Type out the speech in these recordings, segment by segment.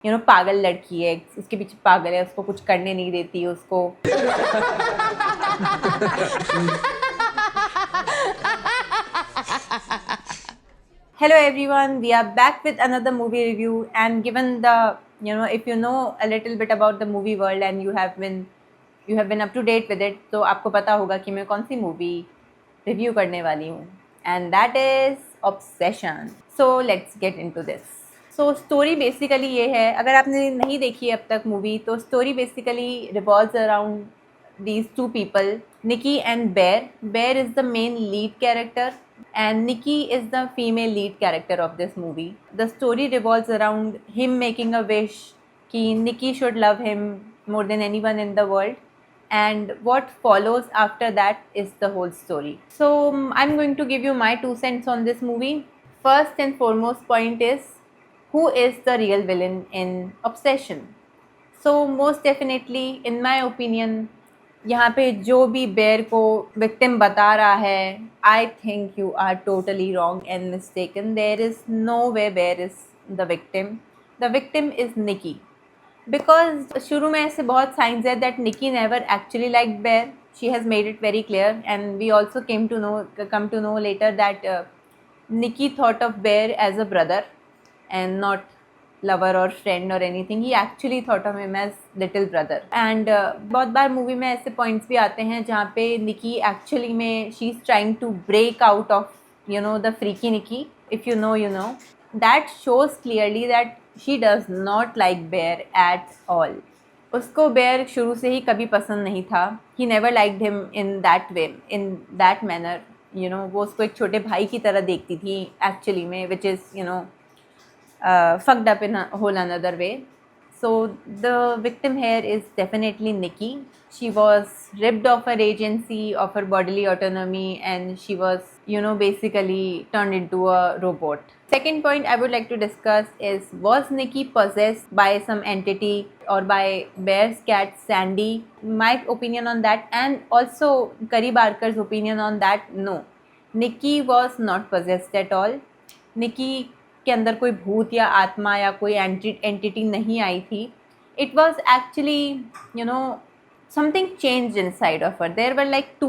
पागल लड़की है, उसके पीछे पागल है, उसको कुछ करने नहीं देती उसको। Hello everyone, we are back with another movie review, and given the, if you know a little bit about the movie world and you have been up to date with it, तो आपको पता होगा कि मैं कौन सी movie review करने वाली हूँ, and that is Obsession. So let's get into this. So story basically ये है, अगर आपने नहीं देखी है अब तक मूवी, तो story basically revolves around these two people, Nikki and Bear. Bear is the main lead character and Nikki is the female lead character of this movie. The story revolves around him making a wish कि Nikki should love him more than anyone in the world, and what follows after that is the whole story. So I'm going to give you my 2 cents on this movie. First and foremost point is, who is the real villain in Obsession? So most definitely in my opinion, यहाँ पे जो भी bear को victim बता रहा है, I think you are totally wrong and mistaken. There is no way Bear is the victim is Nikki. Because शुरू में ऐसे बहुत साइंस है that Nikki never actually like Bear. She has made it very clear and we also come to know later that Nikki thought of Bear as a brother and not lover or friend or anything. He actually thought of him as little brother. And बहुत बार movie में ऐसे points भी आते हैं जहाँ पे Nikki actually में she is trying to break out of the freaky Nikki. If you know that shows clearly that she does not like Bear at all. उसको बेयर शुरू से ही कभी पसंद नहीं था. He never liked him in that way, in that manner. वो उसको एक छोटे भाई की तरह देखती थी एक्चुअली में, which is fucked up in a whole another way. So the victim here is definitely Nikki. She was ripped of her agency, of her bodily autonomy, and she was, basically turned into a robot. Second point I would like to discuss is, was Nikki possessed by some entity or by Bear's cat Sandy? My opinion on that, and also Kari Barker's opinion on that, no. Nikki was not possessed at all. Nikki के अंदर कोई भूत या आत्मा या कोई entity नहीं आई थी. It was actually something change inside of her. There were like two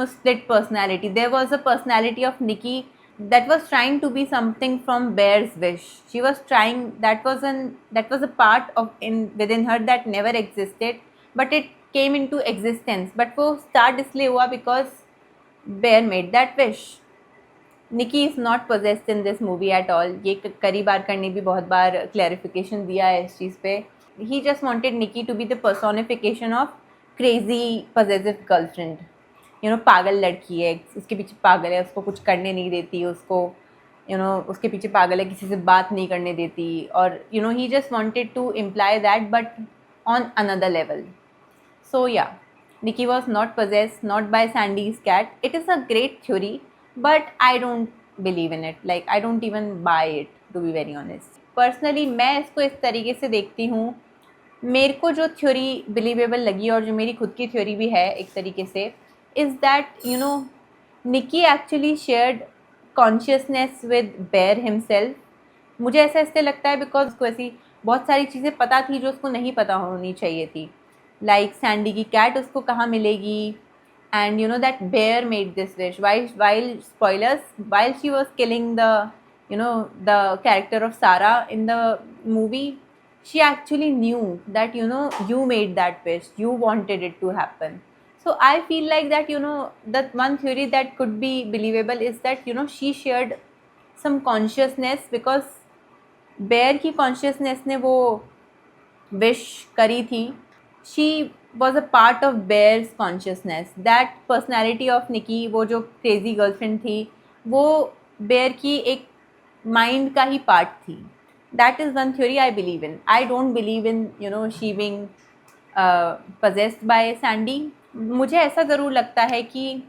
split personality. There was a personality of Nikki that was trying to be something from Bear's wish. She was trying, that was a part of within her that never existed, but it came into existence. But वो start इसलिए हुआ because Bear made that wish. Nikki is not possessed in this movie at all. ये करी Barker ने भी बहुत बार clarification दिया है इस चीज़ पे. He just wanted Nikki to be the personification of crazy possessive girlfriend. पागल लड़की है, उसके पीछे पागल है, उसको कुछ करने नहीं देती उसको. उसके पीछे पागल है, किसी से बात नहीं करने देती. और he just wanted to imply that but on another level. So yeah, Nikki was not possessed, not by Sandy's cat. It is a great theory, but I don't believe in it. Like, I don't even buy it, to be very honest. Personally, मैं इसको इस तरीके से देखती हूँ. मेरे को जो थ्योरी बिलीवेबल लगी और जो मेरी खुद की थ्योरी भी है एक तरीके से, is that Nikki actually shared consciousness with Bear himself. मुझे ऐसा इसलिए लगता है बिकॉज उसको ऐसी बहुत सारी चीज़ें पता थी जो उसको नहीं पता होनी चाहिए थी. लाइक सैंडी की कैट उसको कहाँ मिलेगी, and that bear made this wish while spoilers, while she was killing the character of Sarah in the movie. She actually knew that you made that wish, you wanted it to happen. So I feel like that that one theory that could be believable is that she shared some consciousness, because bear की consciousness ने वो wish करी थी. She was a part of Bear's consciousness. That personality of Nikki, वो जो crazy girlfriend थी, वो Bear की एक mind का ही part थी. That is one theory I believe in. I don't believe in she being possessed by Sandy. मुझे ऐसा ज़रूर लगता है कि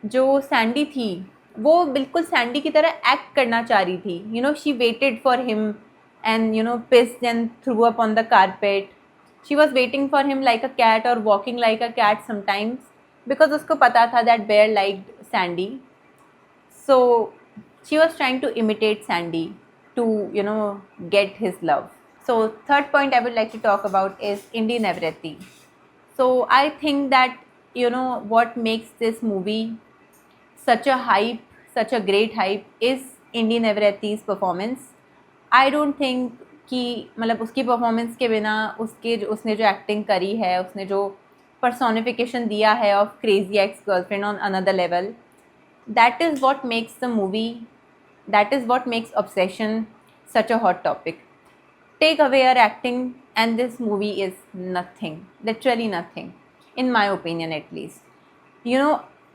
जो सैंडी थी वो बिल्कुल सैंडी की तरह एक्ट करना चाह रही थी. She waited for him and pissed and threw up on the carpet. She was waiting for him like a cat or walking like a cat sometimes, because उसको पता था that Bear liked Sandy. So she was trying to imitate Sandy to, get his love. So third point I would like to talk about is Indi Navratri. So I think that, what makes this movie such a hype, such a great hype is Indi Navratri's performance. I don't think कि मतलब उसकी performance के बिना उसने जो acting करी है, उसने जो पर्सोनिफिकेशन दिया है of crazy ex girlfriend on another level, that is what makes the movie, that is what makes obsession such a hot topic. Take away her acting and this movie is nothing, literally nothing, in my opinion at least.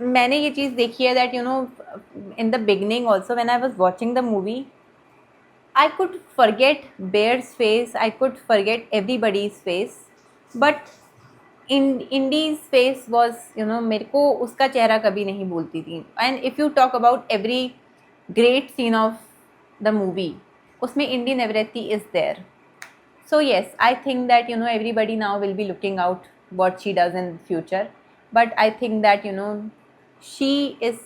मैंने ये चीज़ देखी है that, in the beginning also when I was watching the movie, I could forget Bear's face, I could forget everybody's face, but Indy's face was, मेरे को उसका चेहरा कभी नहीं भूलती थी. And if you talk about every great scene of the movie, उसमें Indi Navratri is there. So yes, I think that, everybody now will be looking out what she does in future. But I think that, she is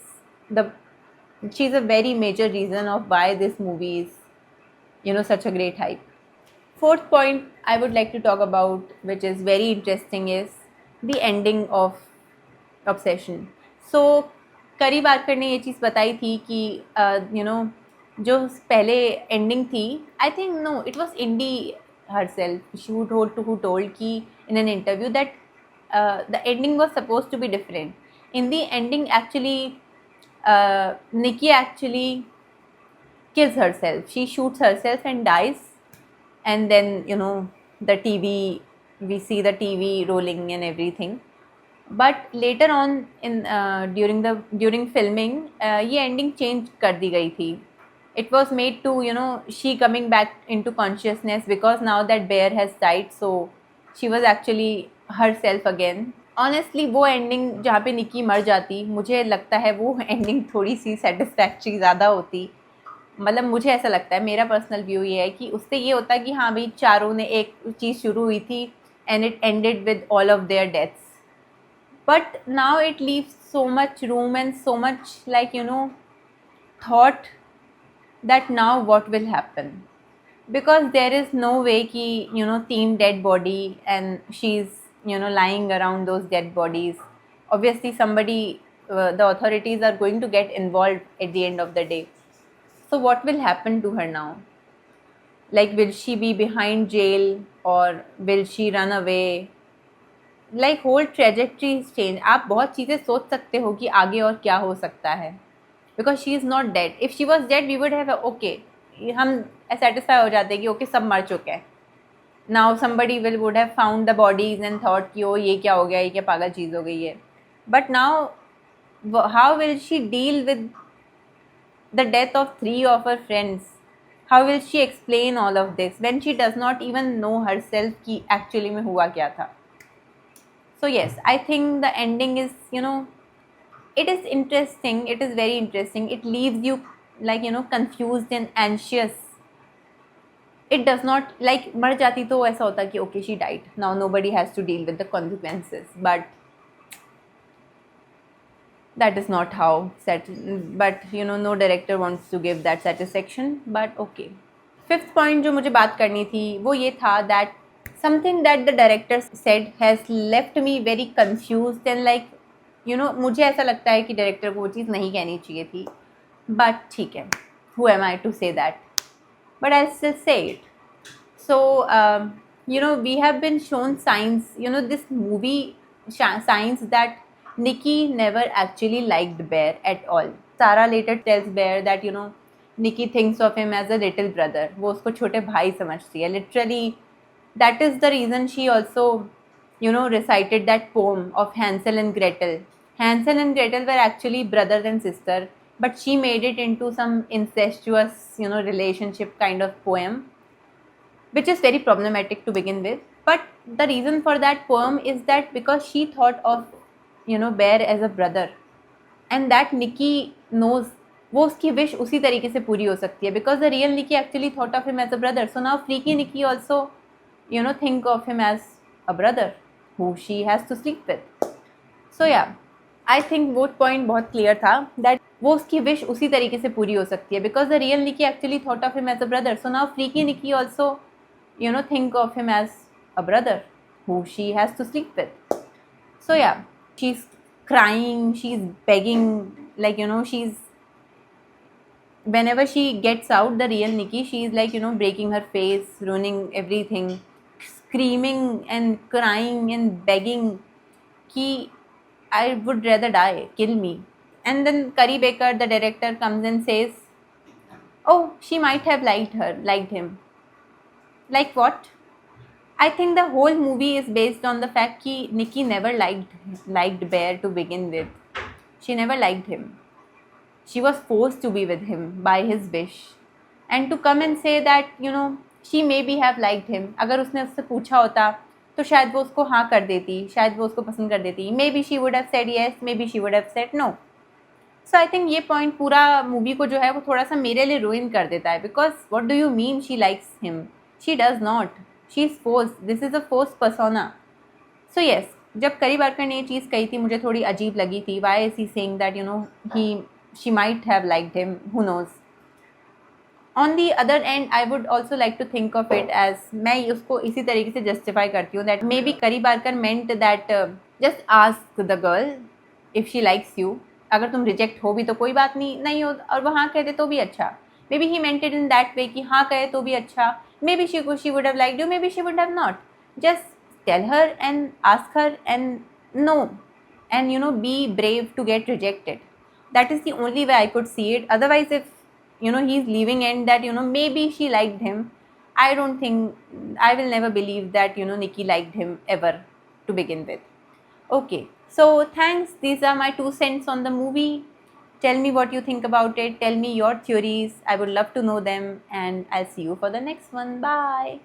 she's a very major reason of why this movie is, such a great hype. Fourth point I would like to talk about, which is very interesting, is the ending of Obsession. So करीब आकर ने ये चीज़ बताई थी कि जो पहले ending थी, I think no it was Indy herself, who told ki in an interview that the ending was supposed to be different. In the ending, actually, Nikki actually kills herself. She shoots herself and dies, and then the TV, we see the TV rolling and everything. But later on in during filming, ये ending change कर दी गई थी. It was made to, she coming back into consciousness because now that Bear has died, so she was actually herself again. Honestly, वो ending जहाँ पे निकी मर जाती, मुझे लगता है वो ending थोड़ी सी satisfactory ज़्यादा होती. मतलब मुझे ऐसा लगता है, मेरा पर्सनल व्यू ये है कि उससे ये होता कि हाँ भाई चारों ने एक चीज़ शुरू हुई थी and it ended with all of their deaths. But now it leaves so much room and so much thought that now what will happen, because there is no way ki team dead body and she's lying around those dead bodies. Obviously somebody, the authorities are going to get involved at the end of the day. So what will happen to her now? Like, will she be behind jail or will she run away? Like, whole trajectory is changed. आप बहुत चीज़ें सोच सकते हो कि आगे और क्या हो सकता है, because she is not dead. If she was dead, we would have okay, हम satisfy हो जाते कि okay सब मर चुके हैं. Now somebody would have found the bodies and thought कि ओ ये क्या हो गया, ये क्या पागल चीज़ हो गई है. But now how will she deal with the death of 3 of her friends? How will she explain all of this when she does not even know herself कि actually में हुआ क्या था? So yes, I think the ending is, it is interesting. It is very interesting. It leaves you confused and anxious. It does not, like, मर जाती तो ऐसा होता कि okay, she died. Now nobody has to deal with the consequences. But that is not how but no director wants to give that satisfaction. But okay. Fifth point जो मुझे बात करनी थी वो ये था that something that the director said has left me very confused and मुझे ऐसा लगता है कि डायरेक्टर को वो चीज़ नहीं कहनी चाहिए थी. बट ठीक है, who am I to say that? But I'll still say it. So we have been shown signs, this movie signs that Nikki never actually liked Bear at all. Sarah later tells Bear that Nikki thinks of him as a little brother. वो उसको छोटे भाई समझती है. Literally, that is the reason she also recited that poem of Hansel and Gretel. Hansel and Gretel were actually brother and sister, but she made it into some incestuous relationship kind of poem, which is very problematic to begin with. But the reason for that poem is that because she thought of Bear as a brother, and that Nikki knows वो उसकी wish उसी तरीके से पूरी हो सकती है, because the real Nikki actually thought of him as a brother. So now freaky Nikki also think of him as a brother who she has to sleep with. So yeah, I think वो point बहुत clear था that वो उसकी wish उसी तरीके से पूरी हो सकती है because the real Nikki actually thought of him as a brother. So now freaky Nikki also think of him as a brother who she has to sleep with. So yeah, she's crying, she's begging, like she's whenever she gets out, the real Nikki, she's like breaking her face, ruining everything, screaming and crying and begging ki I would rather die, kill me. And then Curry Baker, the director, comes and says, oh, she might have liked him. Like what? I think the whole movie is based on the fact that Nikki never liked Bear to begin with. She never liked him. She was forced to be with him by his wish. And to come and say that, she maybe have liked him. अगर उसने उससे पूछा होता तो शायद वो उसको हाँ कर देती, शायद वो उसको पसंद कर देती. Maybe she would have said yes, maybe she would have said no. So I think ये point पूरा मूवी को जो है वो थोड़ा सा मेरे लिए ruin कर देता है. Because what do you mean she likes him? She does not. She is forced. This is a forced persona. So yes, जब करी बारकर ने ये चीज़ कही थी मुझे थोड़ी अजीब लगी थी. Why is he saying that she might have liked him? Who knows? On the other end, I would also like to think of it as मैं उसको इसी तरीके से justify करती हूँ that maybe करी Barker meant that just ask the girl if she likes you. अगर तुम reject हो भी तो कोई बात नहीं हो और वो हाँ कह दे तो भी अच्छा. Maybe he meant it in that way कि हाँ कहे तो भी अच्छा. Maybe she would have liked you, maybe she would have not. Just tell her and ask her and no. And be brave to get rejected. That is the only way I could see it. Otherwise, if he's leaving and that maybe she liked him, I don't think, I will never believe that Nikki liked him ever to begin with. Okay, so thanks. These are my 2 cents on the movie. Tell me what you think about it. Tell me your theories. I would love to know them, and I'll see you for the next one. Bye.